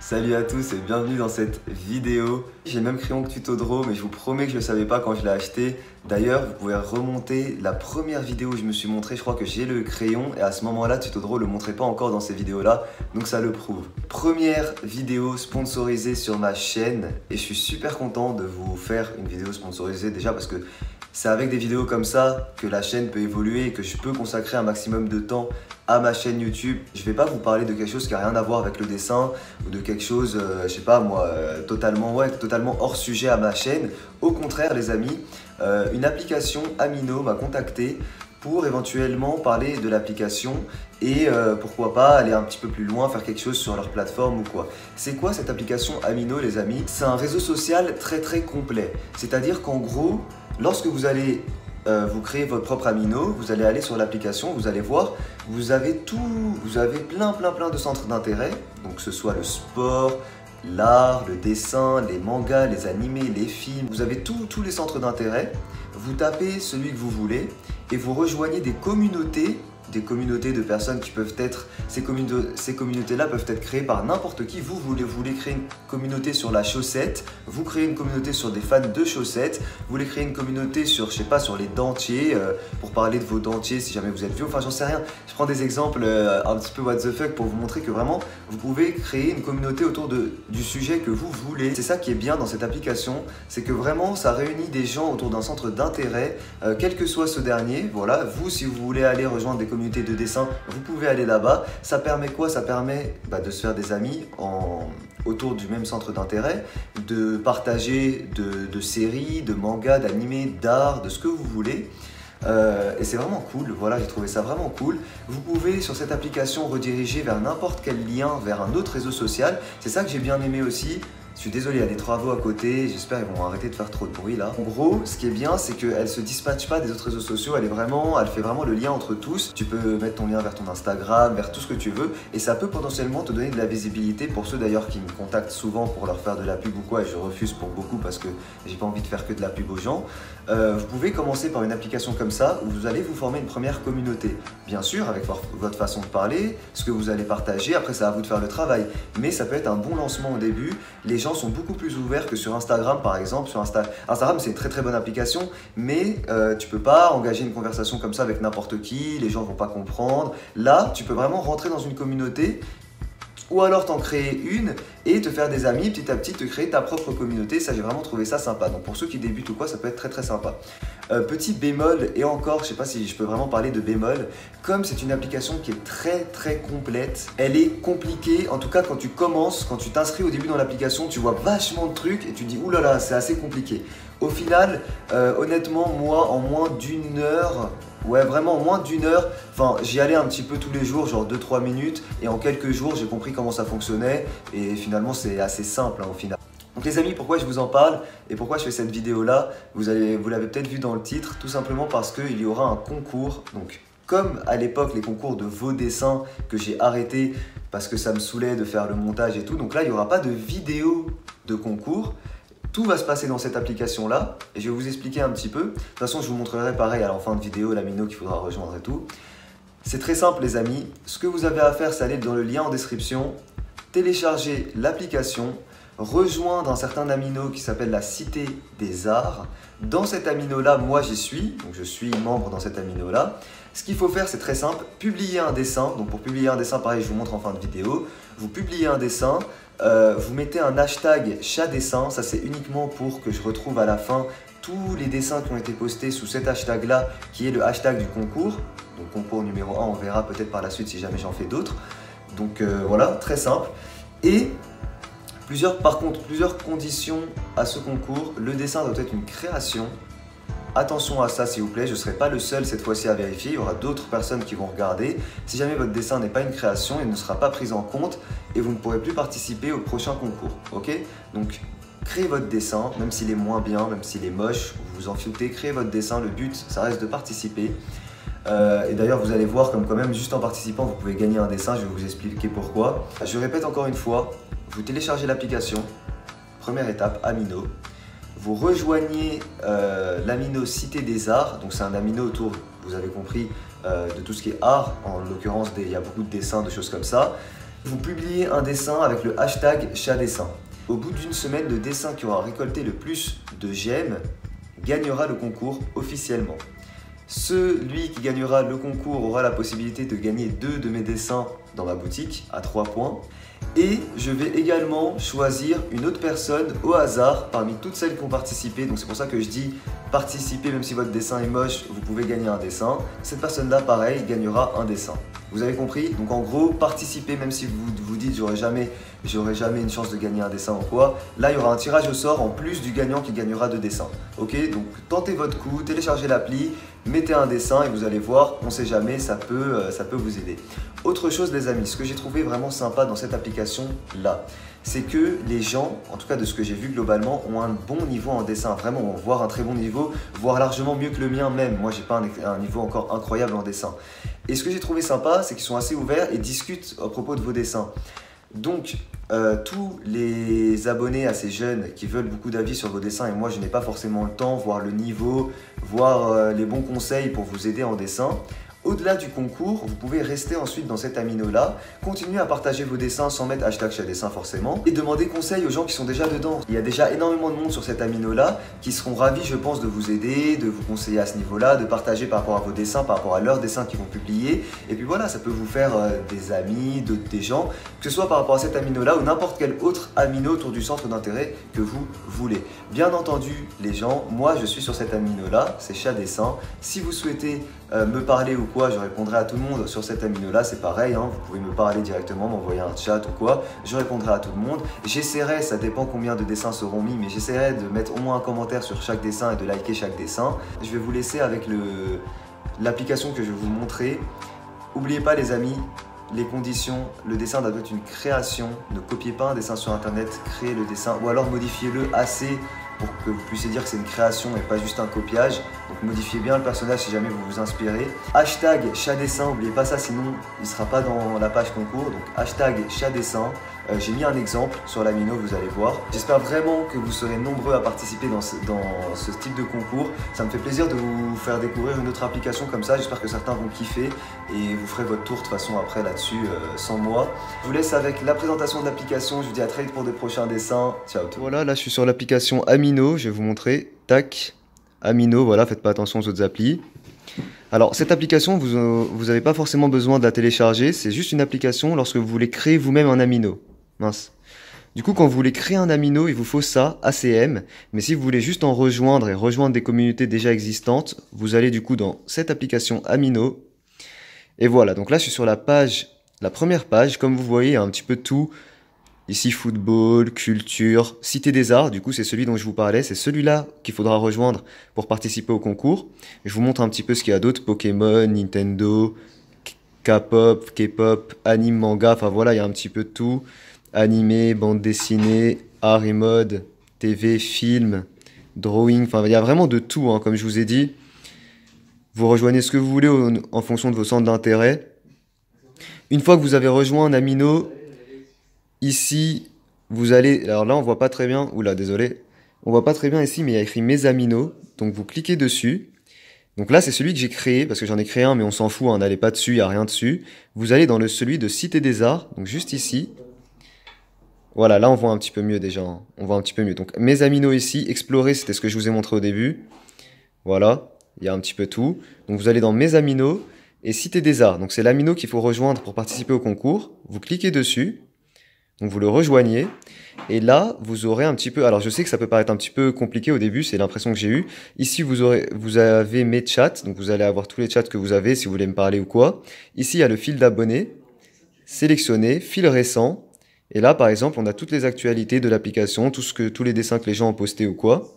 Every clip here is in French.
Salut à tous et bienvenue dans cette vidéo. J'ai le même crayon que Tutodro, mais je vous promets que je ne le savais pas quand je l'ai acheté. D'ailleurs, vous pouvez remonter la première vidéo où je me suis montré, je crois que j'ai le crayon, et à ce moment-là, Tutodro ne le montrait pas encore dans ces vidéos-là, donc ça le prouve. Première vidéo sponsorisée sur ma chaîne, et je suis super content de vous faire une vidéo sponsorisée déjà parce que c'est avec des vidéos comme ça que la chaîne peut évoluer et que je peux consacrer un maximum de temps à ma chaîne YouTube. Je vais pas vous parler de quelque chose qui n'a rien à voir avec le dessin ou de quelque chose, je sais pas moi, totalement hors sujet à ma chaîne. Au contraire les amis, une application Amino m'a contacté pour éventuellement parler de l'application et pourquoi pas aller un petit peu plus loin, faire quelque chose sur leur plateforme ou quoi. C'est quoi cette application Amino les amis? C'est un réseau social très complet. C'est-à-dire qu'en gros, lorsque vous allez vous créer votre propre Amino, vous allez aller sur l'application, vous allez voir, vous avez plein de centres d'intérêt, donc que ce soit le sport, l'art, le dessin, les mangas, les animés, les films, vous avez tous les centres d'intérêt, vous tapez celui que vous voulez et vous rejoignez des communautés de personnes qui peuvent être, ces communautés-là peuvent être créées par n'importe qui. Vous voulez créer une communauté sur la chaussette, vous créez une communauté sur des fans de chaussettes, vous voulez créer une communauté sur, je sais pas, sur les dentiers, pour parler de vos dentiers si jamais vous êtes vieux, enfin j'en sais rien. Je prends des exemples un petit peu what the fuck pour vous montrer que vraiment, vous pouvez créer une communauté autour du sujet que vous voulez. C'est ça qui est bien dans cette application, c'est que vraiment ça réunit des gens autour d'un centre d'intérêt, quel que soit ce dernier. Voilà, vous si vous voulez aller rejoindre des communautés de dessin, vous pouvez aller là-bas. Ça permet quoi? Ça permet de se faire des amis autour du même centre d'intérêt, de partager de séries, de mangas, d'animés, d'art, de ce que vous voulez. Et c'est vraiment cool, voilà, j'ai trouvé ça vraiment cool. Vous pouvez sur cette application rediriger vers n'importe quel lien, vers un autre réseau social. C'est ça que j'ai bien aimé aussi. Je suis désolé, il y a des travaux à côté, j'espère qu'ils vont arrêter de faire trop de bruit là. En gros, ce qui est bien, c'est qu'elle se dispatche pas des autres réseaux sociaux, elle fait vraiment le lien entre tous. Tu peux mettre ton lien vers ton Instagram, vers tout ce que tu veux, et ça peut potentiellement te donner de la visibilité pour ceux d'ailleurs qui me contactent souvent pour leur faire de la pub ou quoi, et je refuse pour beaucoup parce que j'ai pas envie de faire que de la pub aux gens. Vous pouvez commencer par une application comme ça où vous allez vous former une première communauté. Bien sûr, avec votre façon de parler, ce que vous allez partager, après c'est à vous de faire le travail. Mais ça peut être un bon lancement au début. Les gens sont beaucoup plus ouverts que sur Instagram par exemple. Instagram c'est une très bonne application, mais tu peux pas engager une conversation comme ça avec n'importe qui, les gens vont pas comprendre. Là, tu peux vraiment rentrer dans une communauté ou alors t'en créer une et te faire des amis, petit à petit te créer ta propre communauté. Ça, j'ai vraiment trouvé ça sympa. Donc pour ceux qui débutent ou quoi, ça peut être très sympa. Petit bémol, et encore, je sais pas si je peux vraiment parler de bémol, comme c'est une application qui est très complète, elle est compliquée, en tout cas quand tu commences, quand tu t'inscris au début dans l'application, tu vois vachement de trucs et tu dis oulala, c'est assez compliqué. Au final, honnêtement, moi, en moins d'une heure, ouais, vraiment, en moins d'une heure, enfin, j'y allais un petit peu tous les jours, genre 2-3 minutes, et en quelques jours, j'ai compris comment ça fonctionnait, et finalement, c'est assez simple, au final. Donc les amis, pourquoi je vous en parle et pourquoi je fais cette vidéo-là? Vous l'avez peut-être vu dans le titre, tout simplement parce qu'il y aura un concours, donc comme à l'époque les concours de vos dessins que j'ai arrêté parce que ça me saoulait de faire le montage et tout, donc là, il n'y aura pas de vidéo de concours. Tout va se passer dans cette application-là et je vais vous expliquer un petit peu. De toute façon, je vous montrerai pareil à la fin de vidéo l'Amino qu'il faudra rejoindre et tout. C'est très simple les amis. Ce que vous avez à faire, c'est aller dans le lien en description, télécharger l'application, rejoindre un certain Amino qui s'appelle la Cité des Arts. Dans cet Amino-là, moi j'y suis, donc je suis membre dans cet Amino-là. Ce qu'il faut faire, c'est très simple, publier un dessin. Donc pour publier un dessin, pareil, je vous montre en fin de vidéo. Vous publiez un dessin, vous mettez un hashtag #dessin, ça c'est uniquement pour que je retrouve à la fin tous les dessins qui ont été postés sous cet hashtag-là, qui est le hashtag du concours. Donc concours numéro 1, on verra peut-être par la suite si jamais j'en fais d'autres. Donc voilà, très simple. Et par contre, plusieurs conditions à ce concours. Le dessin doit être une création. Attention à ça s'il vous plaît, je ne serai pas le seul cette fois-ci à vérifier, il y aura d'autres personnes qui vont regarder. Si jamais votre dessin n'est pas une création, il ne sera pas pris en compte et vous ne pourrez plus participer au prochain concours. Ok? Donc créez votre dessin, même s'il est moins bien, même s'il est moche, vous vous en foutez, créez votre dessin, le but ça reste de participer. Et d'ailleurs vous allez voir comme quand même juste en participant vous pouvez gagner un dessin, je vais vous expliquer pourquoi. Je répète encore une fois, vous téléchargez l'application, première étape, Amino. Vous rejoignez l'Amino Cité des Arts, donc c'est un Amino autour, vous avez compris, de tout ce qui est art, en l'occurrence il y a beaucoup de dessins, de choses comme ça. Vous publiez un dessin avec le hashtag chatdessin. Au bout d'une semaine, le dessin qui aura récolté le plus de j'aime gagnera le concours officiellement. Celui qui gagnera le concours aura la possibilité de gagner 2 de mes dessins dans ma boutique à 3 points. Et je vais également choisir une autre personne au hasard parmi toutes celles qui ont participé. Donc c'est pour ça que je dis participer, même si votre dessin est moche, vous pouvez gagner un dessin. Cette personne-là, pareil, gagnera un dessin. Vous avez compris? Donc en gros, participez même si vous vous dites j'aurai jamais une chance de gagner un dessin ou quoi. Là, il y aura un tirage au sort en plus du gagnant qui gagnera 2 dessins. Ok? Donc tentez votre coup, téléchargez l'appli, mettez un dessin et vous allez voir, on sait jamais, ça peut vous aider. Autre chose les amis, ce que j'ai trouvé vraiment sympa dans cette application là, c'est que les gens, en tout cas de ce que j'ai vu globalement, ont un bon niveau en dessin, vraiment, voire un très bon niveau, voire largement mieux que le mien même. Moi j'ai pas un niveau encore incroyable en dessin. Et ce que j'ai trouvé sympa, c'est qu'ils sont assez ouverts et discutent à propos de vos dessins. Donc tous les abonnés assez jeunes qui veulent beaucoup d'avis sur vos dessins, et moi je n'ai pas forcément le temps, voir le niveau, voir les bons conseils pour vous aider en dessin. Au-delà du concours, vous pouvez rester ensuite dans cet amino-là, continuer à partager vos dessins sans mettre hashtag chatdessin forcément, et demander conseil aux gens qui sont déjà dedans. Il y a déjà énormément de monde sur cet amino-là qui seront ravis, je pense, de vous aider, de vous conseiller à ce niveau-là, de partager par rapport à vos dessins, par rapport à leurs dessins qu'ils vont publier. Et puis voilà, ça peut vous faire des amis, des gens, que ce soit par rapport à cet amino-là ou n'importe quel autre amino autour du centre d'intérêt que vous voulez. Bien entendu, les gens, moi je suis sur cet amino-là, c'est chatdessin. Si vous souhaitez me parler ou quoi, je répondrai à tout le monde sur cet amino-là, c'est pareil, hein, vous pouvez me parler directement, m'envoyer un chat ou quoi, je répondrai à tout le monde. J'essaierai, ça dépend combien de dessins seront mis, mais j'essaierai de mettre au moins un commentaire sur chaque dessin et de liker chaque dessin. Je vais vous laisser avec l'application que je vais vous montrer. N'oubliez pas les amis, les conditions, le dessin doit être une création, ne copiez pas un dessin sur internet, créez le dessin ou alors modifiez-le assez pour que vous puissiez dire que c'est une création et pas juste un copiage. Donc modifiez bien le personnage si jamais vous vous inspirez. Hashtag chatdessin, n'oubliez pas ça, sinon il ne sera pas dans la page concours. Donc hashtag chatdessin. J'ai mis un exemple sur l'amino, vous allez voir. J'espère vraiment que vous serez nombreux à participer dans ce type de concours. Ça me fait plaisir de vous faire découvrir une autre application comme ça. J'espère que certains vont kiffer et vous ferez votre tour de toute façon après là-dessus sans moi. Je vous laisse avec la présentation de l'application. Je vous dis à très vite pour de prochains dessins. Ciao. Voilà, là je suis sur l'application Amino. Je vais vous montrer. Tac. Amino, voilà, faites pas attention aux autres applis. Alors cette application, vous n'avez pas forcément besoin de la télécharger. C'est juste une application lorsque vous voulez créer vous-même un amino. Mince. Du coup, quand vous voulez créer un amino, il vous faut ça, ACM. Mais si vous voulez juste en rejoindre et rejoindre des communautés déjà existantes, vous allez du coup dans cette application Amino. Et voilà, donc là je suis sur la première page. Comme vous voyez, il y a un petit peu de tout. Ici, football, culture, cité des arts. Du coup, c'est celui dont je vous parlais. C'est celui-là qu'il faudra rejoindre pour participer au concours. Je vous montre un petit peu ce qu'il y a d'autre. Pokémon, Nintendo, K-pop, anime, manga. Enfin voilà, il y a un petit peu de tout. Animé, bande dessinée, art et mode, TV, film, drawing, enfin il y a vraiment de tout, hein, comme je vous ai dit. Vous rejoignez ce que vous voulez en fonction de vos centres d'intérêt. Une fois que vous avez rejoint un amino, ici, vous allez... Alors là, on voit pas très bien, oula, désolé. On voit pas très bien ici, mais il y a écrit mes aminos. Donc vous cliquez dessus. Donc là, c'est celui que j'ai créé, parce que j'en ai créé un, mais on s'en fout, hein, n'allez pas dessus, il n'y a rien dessus. Vous allez dans celui de Cité des Arts, donc juste ici. Voilà, là on voit un petit peu mieux déjà, hein. On voit un petit peu mieux. Donc mes aminos ici, explorer, c'était ce que je vous ai montré au début. Voilà, il y a un petit peu tout. Donc vous allez dans mes aminos et Cité des Arts. Donc c'est l'amino qu'il faut rejoindre pour participer au concours. Vous cliquez dessus, donc vous le rejoignez. Et là, vous aurez un petit peu... Alors je sais que ça peut paraître un petit peu compliqué au début, c'est l'impression que j'ai eue. Ici, vous avez mes chats, donc vous allez avoir tous les chats que vous avez si vous voulez me parler ou quoi. Ici, il y a le fil d'abonnés, sélectionné, fil récent. Et là, par exemple, on a toutes les actualités de l'application, tous les dessins que les gens ont postés ou quoi.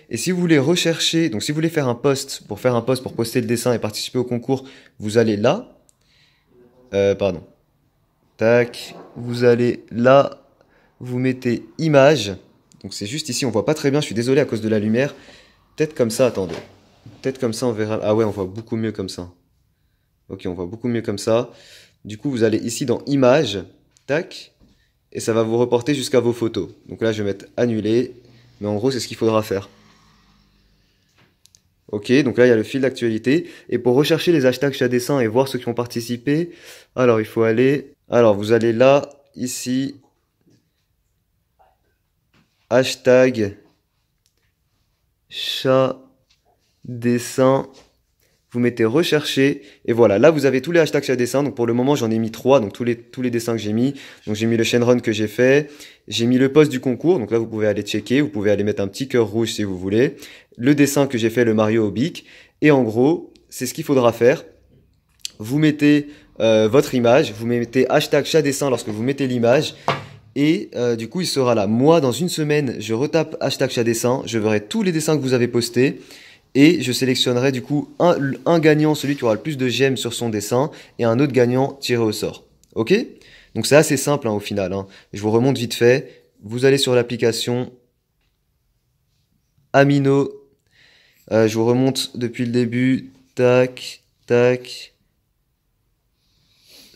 Et si vous voulez rechercher, donc si vous voulez faire un post, pour poster le dessin et participer au concours, vous allez là. Pardon. Tac. Vous allez là, vous mettez image. Donc c'est juste ici, on voit pas très bien, je suis désolé à cause de la lumière. Peut-être comme ça, attendez. Peut-être comme ça, on verra. Ah ouais, on voit beaucoup mieux comme ça. Ok, on voit beaucoup mieux comme ça. Du coup, vous allez ici dans image. Tac. Et ça va vous reporter jusqu'à vos photos. Donc là, je vais mettre annuler. Mais en gros, c'est ce qu'il faudra faire. Ok, donc là, il y a le fil d'actualité. Et pour rechercher les hashtags chatdessin et voir ceux qui ont participé, alors il faut aller Alors, vous allez là, ici, hashtag chat dessin. Vous mettez rechercher et voilà, là vous avez tous les hashtags chat dessin. Donc pour le moment j'en ai mis 3, donc tous les dessins que j'ai mis. Donc j'ai mis le Shenron que j'ai fait, j'ai mis le post du concours, donc là vous pouvez aller checker, vous pouvez aller mettre un petit cœur rouge si vous voulez. Le dessin que j'ai fait, le Mario au bic. Et en gros, c'est ce qu'il faudra faire. Vous mettez votre image, vous mettez hashtag chat dessin lorsque vous mettez l'image. Et du coup il sera là. Moi dans une semaine, je retape hashtag chat dessin, je verrai tous les dessins que vous avez postés. Et je sélectionnerai du coup un gagnant, celui qui aura le plus de j'aime sur son dessin, et un autre gagnant tiré au sort. Ok? Donc c'est assez simple hein, au final. Hein. Je vous remonte vite fait. Vous allez sur l'application Amino. Je vous remonte depuis le début. Tac, tac.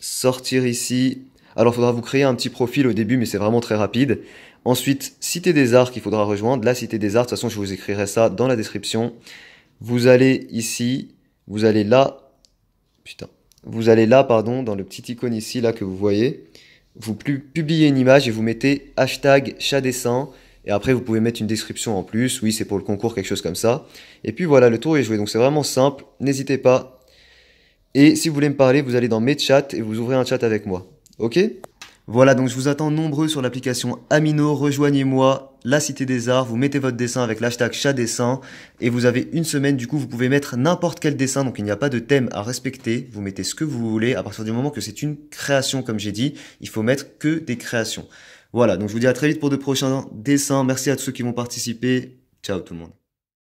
Sortir ici. Alors il faudra vous créer un petit profil au début, mais c'est vraiment très rapide. Ensuite, Cité des Arts qu'il faudra rejoindre. La Cité des Arts, de toute façon je vous écrirai ça dans la description. Vous allez ici, vous allez là, putain, vous allez là, pardon, dans le petit icône ici, là, que vous voyez. Vous publiez une image et vous mettez hashtag chat dessin. Et après, vous pouvez mettre une description en plus. Oui, c'est pour le concours, quelque chose comme ça. Et puis voilà, le tour est joué. Donc c'est vraiment simple. N'hésitez pas. Et si vous voulez me parler, vous allez dans mes chats et vous ouvrez un chat avec moi. Ok? Voilà, donc je vous attends nombreux sur l'application Amino. Rejoignez-moi, la Cité des Arts. Vous mettez votre dessin avec l'hashtag chat dessin. Et vous avez une semaine, du coup, vous pouvez mettre n'importe quel dessin. Donc il n'y a pas de thème à respecter. Vous mettez ce que vous voulez. À partir du moment que c'est une création, comme j'ai dit, il faut mettre que des créations. Voilà, donc je vous dis à très vite pour de prochains dessins. Merci à tous ceux qui vont participer. Ciao tout le monde.